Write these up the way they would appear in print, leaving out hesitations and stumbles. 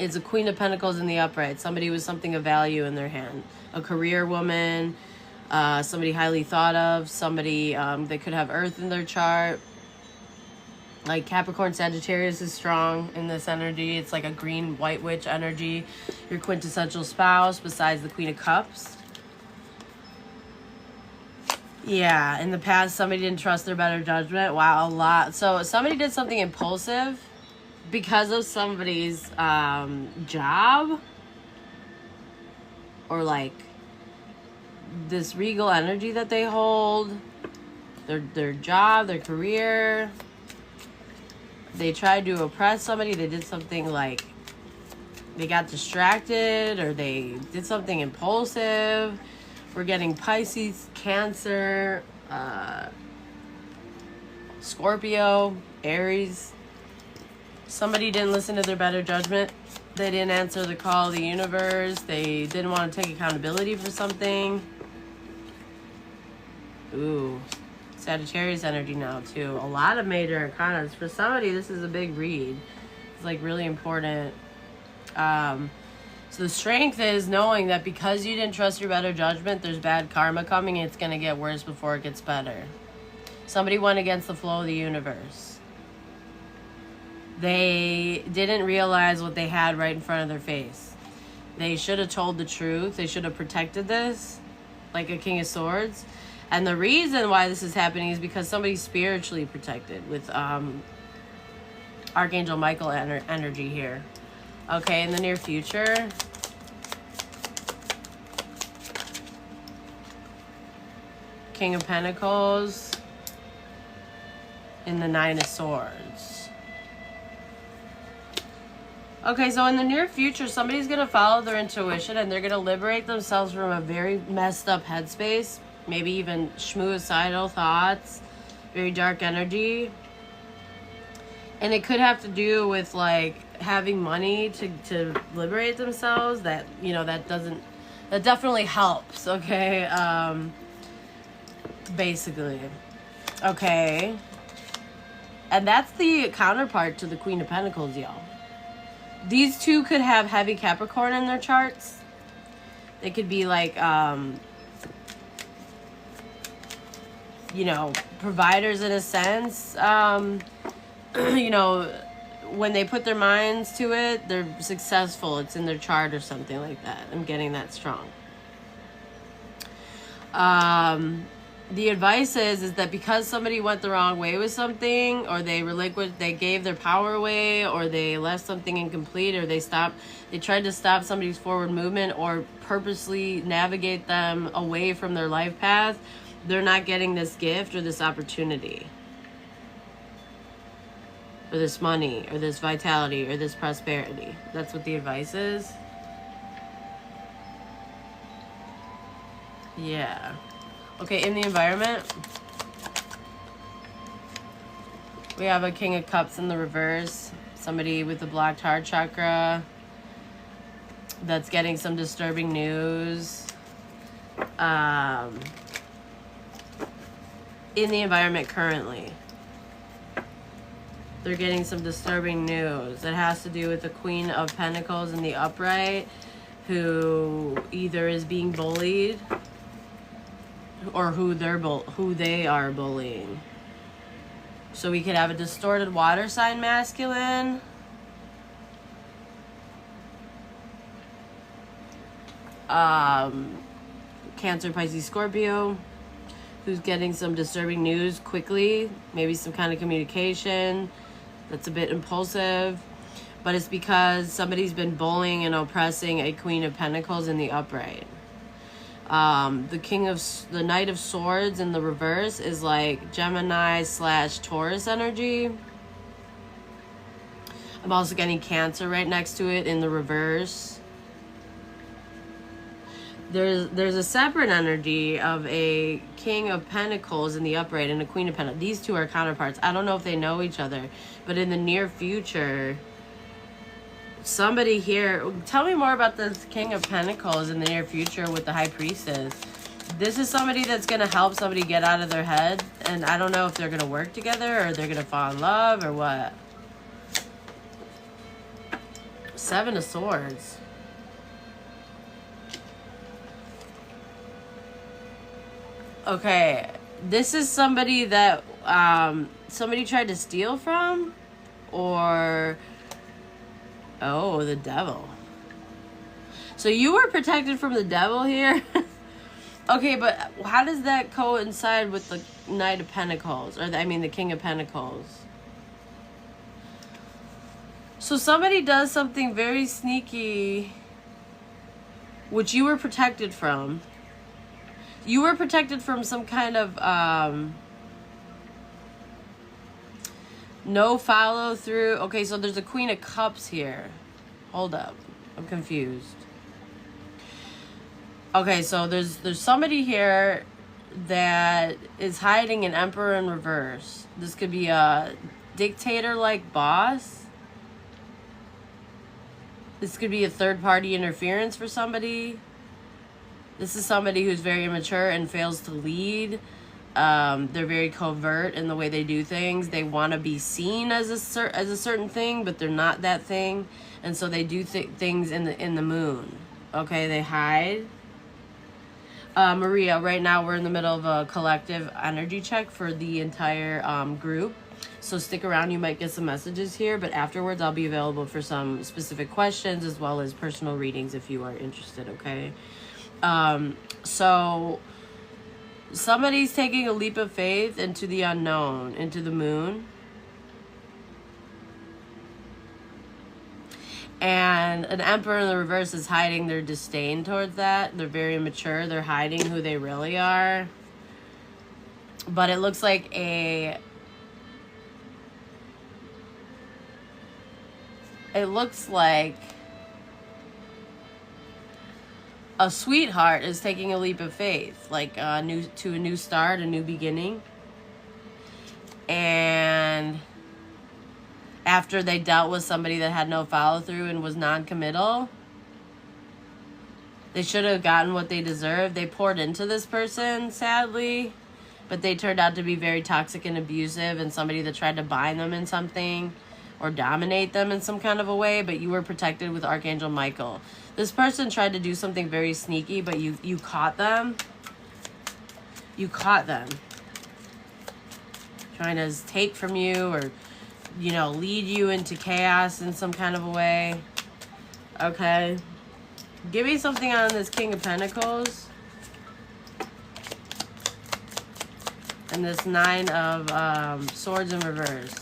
It's a Queen of Pentacles in the upright. Somebody with something of value in their hand. A career woman, somebody highly thought of, somebody that could have Earth in their chart. Like Capricorn Sagittarius is strong in this energy. It's like a green white witch energy. Your quintessential spouse besides the Queen of Cups. Yeah, in the past somebody didn't trust their better judgment. Wow, a lot. So somebody did something impulsive because of somebody's job, or like this regal energy that they hold, their job, their career. They tried to oppress somebody. They did something like they got distracted, or they did something impulsive. We're getting Pisces, Cancer, Scorpio, Aries. Somebody didn't listen to their better judgment. They didn't answer the call of the universe. They didn't want to take accountability for something. Ooh, Sagittarius energy now too. A lot of major arcanas. For somebody, this is a big read. It's like really important. So the strength is knowing that because you didn't trust your better judgment, there's bad karma coming and it's going to get worse before it gets better. Somebody went against the flow of the universe. They didn't realize what they had right in front of their face. They should have told the truth. They should have protected this, like a King of Swords. And the reason why this is happening is because somebody's spiritually protected with Archangel Michael energy here. Okay, in the near future, King of Pentacles in the Nine of Swords. Okay, so in the near future, somebody's going to follow their intuition and they're going to liberate themselves from a very messed up headspace, maybe even suicidal thoughts, very dark energy. And it could have to do with like having money to liberate themselves. That, you know, that definitely helps, okay? Basically. Okay. And that's the counterpart to the Queen of Pentacles, y'all. These two could have heavy Capricorn in their charts. They could be like, you know, providers in a sense. You know, when they put their minds to it, they're successful. It's in their chart or something like that. I'm getting that strong. The advice is that because somebody went the wrong way with something, or they gave their power away, or they left something incomplete, or they tried to stop somebody's forward movement, or purposely navigate them away from their life path, they're not getting this gift or this opportunity, or this money, or this vitality, or this prosperity. That's what the advice is. Yeah. Okay, in the environment, we have a King of Cups in the reverse. Somebody with the blocked heart chakra that's getting some disturbing news. In the environment currently, they're getting some disturbing news. It has to do with the Queen of Pentacles in the upright, who either is being bullied or who they are bullying. So we could have a distorted water sign masculine, Cancer, Pisces, Scorpio, who's getting some disturbing news quickly, maybe some kind of communication that's a bit impulsive, but it's because somebody's been bullying and oppressing a Queen of Pentacles in the upright. The Knight of Swords in the reverse is like Gemini / Taurus energy. I'm also getting Cancer right next to it in the reverse. There's a separate energy of a King of Pentacles in the upright and a Queen of Pentacles. These two are counterparts. I don't know if they know each other, but in the near future, somebody here, tell me more about this King of Pentacles in the near future with the High Priestess. This is somebody that's going to help somebody get out of their head, and I don't know if they're going to work together or they're going to fall in love or what. Seven of Swords. Okay, this is somebody that somebody tried to steal from, or oh, the Devil. So you were protected from the Devil here. Okay, but how does that coincide with the Knight of Pentacles, or I mean the King of Pentacles? So somebody does something very sneaky, which you were protected from. You were protected from some kind of no follow through. Okay, so there's a Queen of Cups here. Hold up, I'm confused. Okay, so there's somebody here that is hiding an Emperor in reverse. This could be a dictator-like boss. This could be a third-party interference for somebody. This is somebody who's very immature and fails to lead. They're very covert in the way they do things. They want to be seen as a certain thing, but they're not that thing, and so they do things in the moon. Okay, they hide. Maria, right now we're in the middle of a collective energy check for the entire group. So stick around, you might get some messages here, but afterwards I'll be available for some specific questions as well as personal readings if you are interested, okay? So somebody's taking a leap of faith into the unknown, into the moon. And an Emperor in the reverse is hiding their disdain towards that. They're very immature. They're hiding who they really are. But it looks like a sweetheart is taking a leap of faith, like to a new start, a new beginning. And after they dealt with somebody that had no follow-through and was non-committal, they should have gotten what they deserved. They poured into this person, sadly, but they turned out to be very toxic and abusive and somebody that tried to bind them in something or dominate them in some kind of a way, but you were protected with Archangel Michael. This person tried to do something very sneaky, but you caught them. You caught them. Trying to take from you or, you know, lead you into chaos in some kind of a way. Okay. Give me something on this King of Pentacles. And this Nine of Swords in reverse.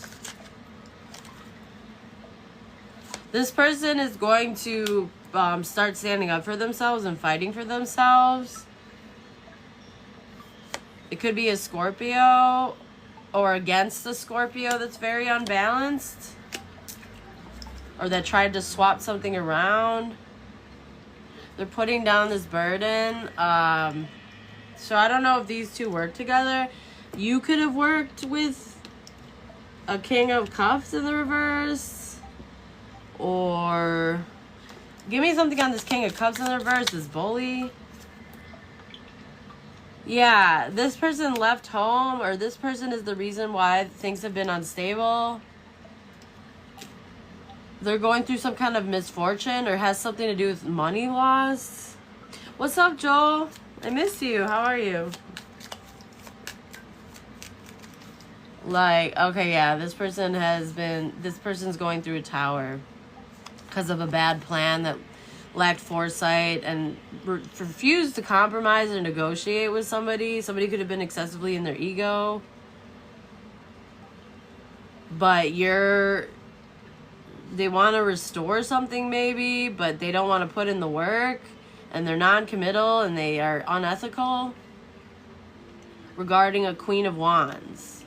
This person is going to start standing up for themselves and fighting for themselves. It could be a Scorpio or against a Scorpio that's very unbalanced, or that tried to swap something around. They're putting down this burden. So I don't know if these two work together. You could have worked with a King of Cups in the reverse, or give me something on this King of Cups in the reverse, this bully. Yeah, this person left home, or this person is the reason why things have been unstable. They're going through some kind of misfortune or has something to do with money loss. What's up, Joel? I miss you. How are you? Like, okay, yeah, this person's going through a tower because of a bad plan that lacked foresight and refused to compromise or negotiate with somebody. Somebody could have been excessively in their ego. But they want to restore something maybe, but they don't want to put in the work, and they're non-committal and they are unethical regarding a Queen of Wands.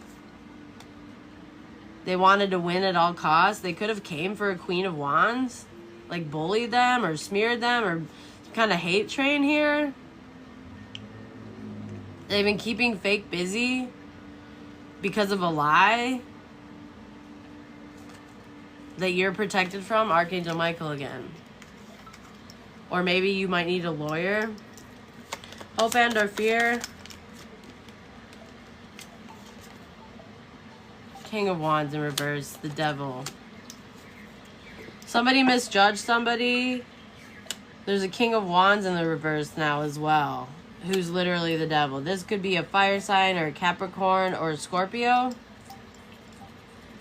They wanted to win at all costs. They could have came for a Queen of Wands, like bullied them or smeared them or some kind of hate train here. They've been keeping fake busy because of a lie that you're protected from. Archangel Michael again. Or maybe you might need a lawyer. Hope and or fear. King of Wands in reverse. The Devil. Somebody misjudged somebody. There's a King of Wands in the reverse now as well, who's literally the devil. This could be a fire sign or a Capricorn or a Scorpio.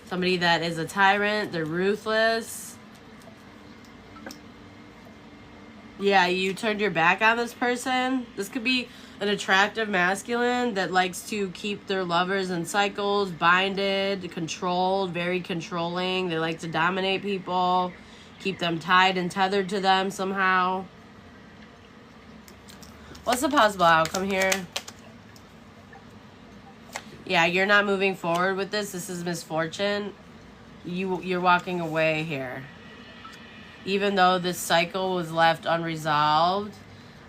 Somebody that is a tyrant. They're ruthless. Yeah, you turned your back on this person. This could be an attractive masculine that likes to keep their lovers in cycles, binded, controlled, very controlling. They like to dominate people, keep them tied and tethered to them somehow. What's the possible outcome here? Yeah, you're not moving forward with this. This is misfortune. You're walking away here. Even though this cycle was left unresolved,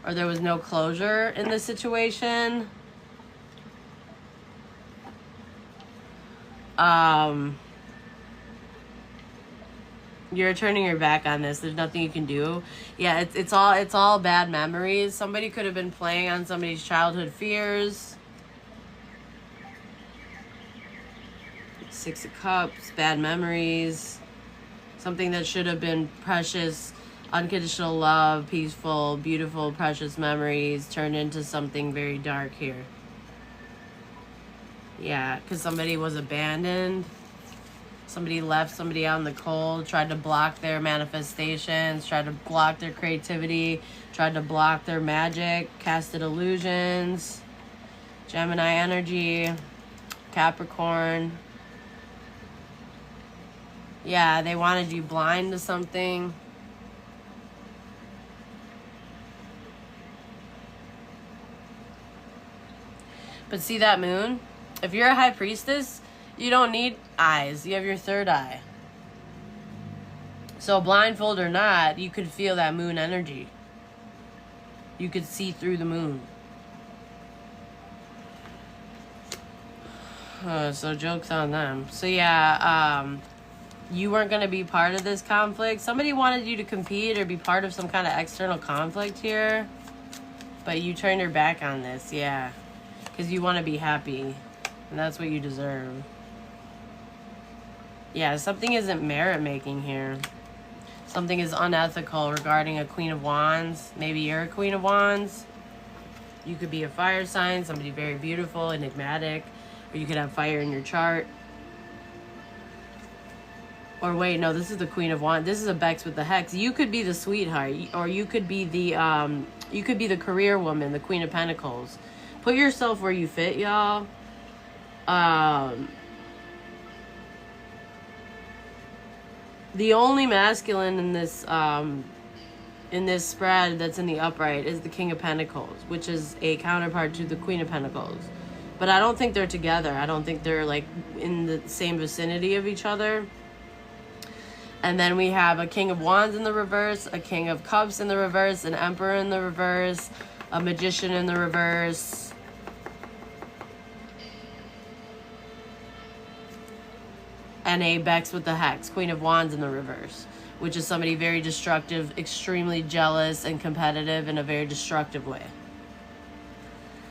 or there was no closure in this situation. You're turning your back on this. There's nothing you can do. Yeah, it's all bad memories. Somebody could have been playing on somebody's childhood fears. Six of Cups, bad memories. Something that should have been precious, unconditional love, peaceful, beautiful, precious memories turned into something very dark here. Yeah, because somebody was abandoned. Somebody left somebody out in the cold, tried to block their manifestations, tried to block their creativity, tried to block their magic, casted illusions. Gemini energy, Capricorn. Yeah, they wanted you blind to something. But see that moon? If you're a high priestess, you don't need eyes. You have your third eye. So blindfold or not, you could feel that moon energy. You could see through the moon. So joke's on them. So yeah, you weren't going to be part of this conflict. Somebody wanted you to compete or be part of some kind of external conflict here. But you turned your back on this, yeah. Because you want to be happy. And that's what you deserve. Yeah, something isn't merit-making here. Something is unethical regarding a Queen of Wands. Maybe you're a Queen of Wands. You could be a fire sign, somebody very beautiful, enigmatic. Or you could have fire in your chart. Or wait, no, this is the Queen of Wands. This is a Bex with the Hex. You could be the sweetheart. Or you could be the career woman, the Queen of Pentacles. Put yourself where you fit, y'all. The only masculine in this spread that's in the upright is the King of Pentacles, which is a counterpart to the Queen of Pentacles. But I don't think they're together. I don't think they're like in the same vicinity of each other. And then we have a King of Wands in the reverse, a King of Cups in the reverse, an Emperor in the reverse, a Magician in the reverse. And a Bex with the Hex, Queen of Wands in the reverse, which is somebody very destructive, extremely jealous and competitive in a very destructive way.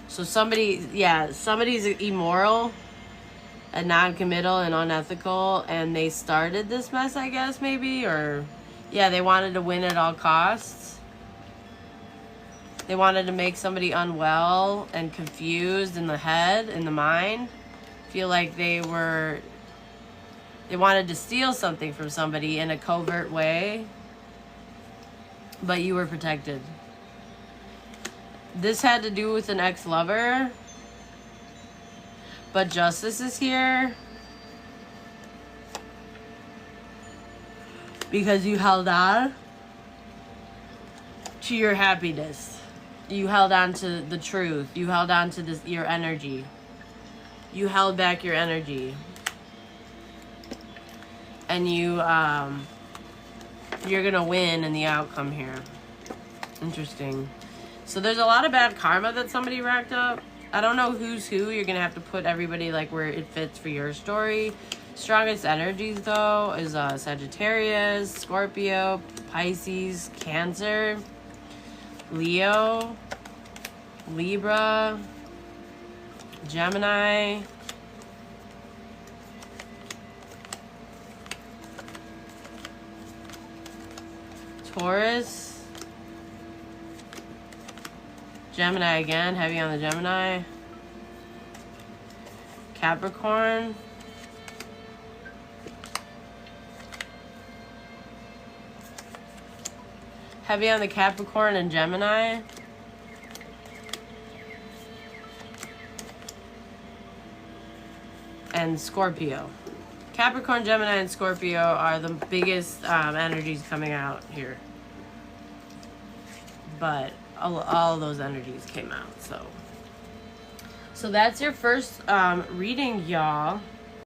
So somebody's immoral and non-committal and unethical, and they started this mess, I guess, maybe, or yeah, they wanted to win at all costs. They wanted to make somebody unwell and confused in the head, in the mind. Feel like they wanted to steal something from somebody in a covert way, but you were protected. This had to do with an ex-lover, but justice is here because you held on to your happiness. You held on to the truth. You held on to your energy. You held back your energy. And you're gonna win in the outcome here. Interesting. So there's a lot of bad karma that somebody racked up. I don't know who's who. You're gonna have to put everybody like where it fits for your story. Strongest energies though is Sagittarius, Scorpio, Pisces, Cancer, Leo, Libra, Gemini, Taurus. Gemini again, heavy on the Gemini. Capricorn. Heavy on the Capricorn and Gemini. And Scorpio. Capricorn, Gemini, and Scorpio are the biggest energies coming out here. But all those energies came out, so that's your first reading, y'all.